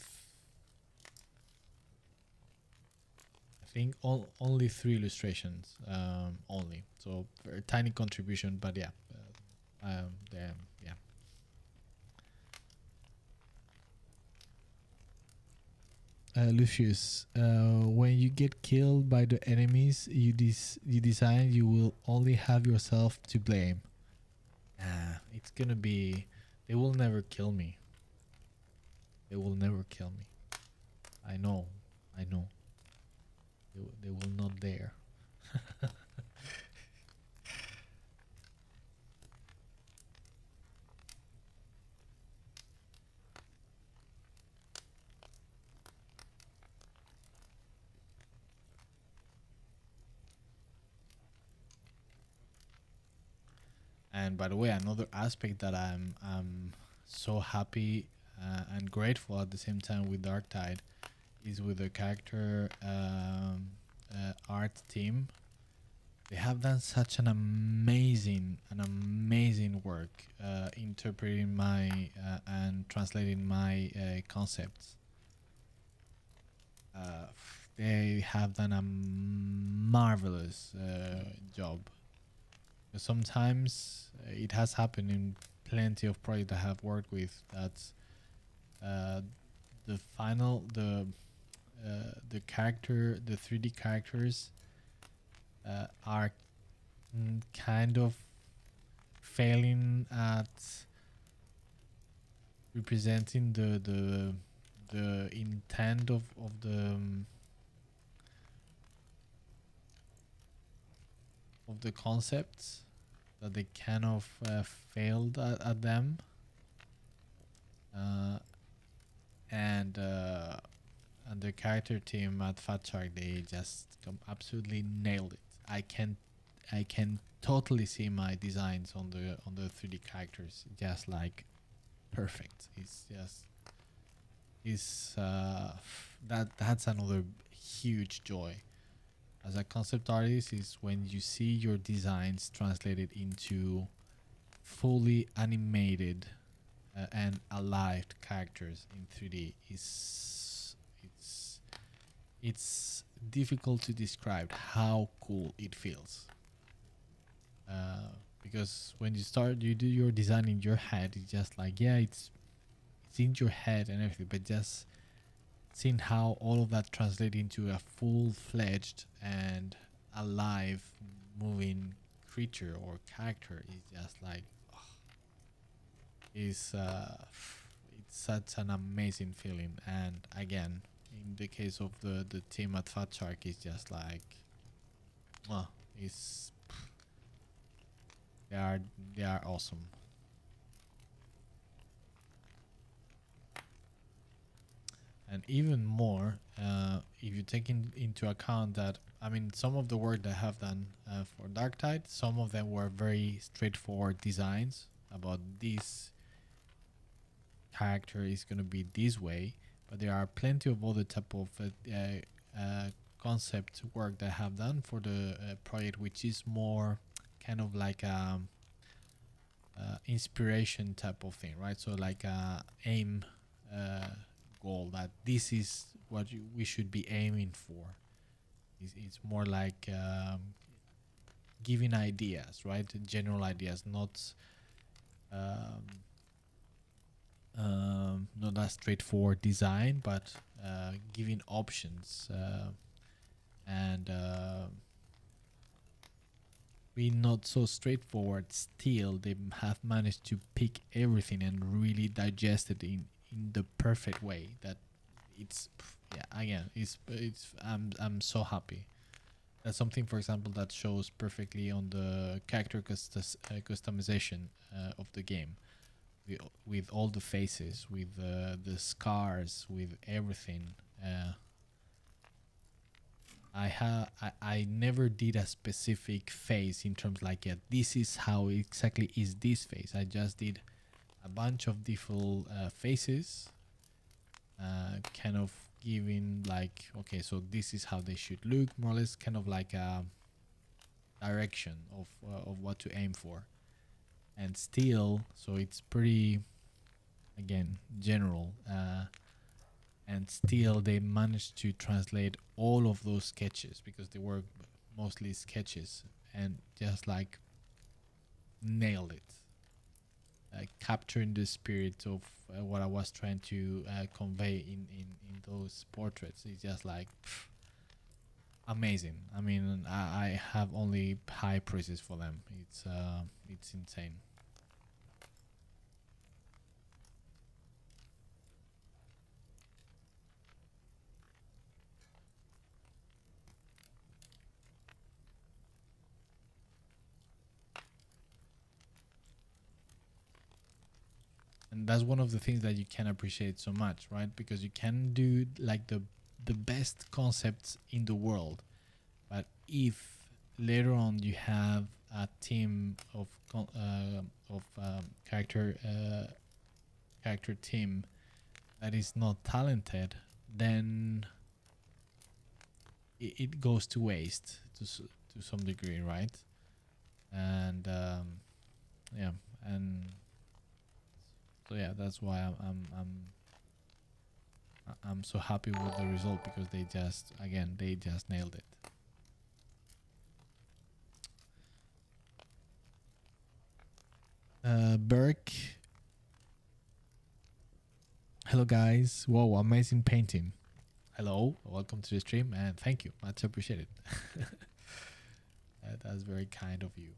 I think only 3 illustrations only, so a tiny contribution, but yeah, yeah. Lucius, when you get killed by the enemies you design, you will only have yourself to blame. It's gonna be, they will never kill me. They will never kill me. I know. They will not dare. And by the way, another aspect that I'm so happy and grateful at the same time with Dark Tide is with the character art team. They have done such an amazing work interpreting my and translating my concepts. They have done a marvelous job. Sometimes it has happened in plenty of projects I have worked with that the final the 3D characters are kind of failing at representing the intent of the concepts, that they kind of failed at them, and the character team at Fat Shark, they just absolutely nailed it. I can totally see my designs on the 3D characters, just like perfect. That's another huge joy as a concept artist, is when you see your designs translated into fully animated and alive characters in 3D. It's difficult to describe how cool it feels. Because when you do your design in your head, it's just like, yeah, it's in your head and everything, but just seeing how all of that translates into a full-fledged and alive moving creature or character is just like, it's such an amazing feeling. And again, in the case of the team at Fat Shark, is just like, it's they are awesome. And even more, if you take into account that, I mean, some of the work that I have done for Dark Tide, some of them were very straightforward designs about this character is going to be this way, but there are plenty of other type of concept work that I have done for the project, which is more kind of like a inspiration type of thing, right? So like a aim goal, that this is what we should be aiming for. It's more like giving ideas, right? General ideas, not not that straightforward design, but giving options and being not so straightforward, still they have managed to pick everything and really digest it in the perfect way that it's, yeah, again, it's I'm so happy. That's something, for example, that shows perfectly on the character customization of the game, with all the faces, with the scars, with everything. I never did a specific face in terms like, yeah, this is how exactly is this face. I just did a bunch of different faces, kind of giving like, okay, so this is how they should look, more or less, kind of like a direction of what to aim for. And still, so it's pretty, again, general, and still they managed to translate all of those sketches, because they were mostly sketches, and just like nailed it, capturing the spirit of what I was trying to convey in those portraits. It's just like amazing. I mean, I have only high praises for them. It's insane. And that's one of the things that you can appreciate so much, right? Because you can do like the best concepts in the world, but if later on you have a team of character team that is not talented, then it goes to waste to some degree, right? And yeah, and so yeah, that's why I'm so happy with the result, because they just, again, they just nailed it. Burke, hello guys. Whoa, amazing painting. Hello, welcome to the stream, and thank you, much appreciated. That's very kind of you.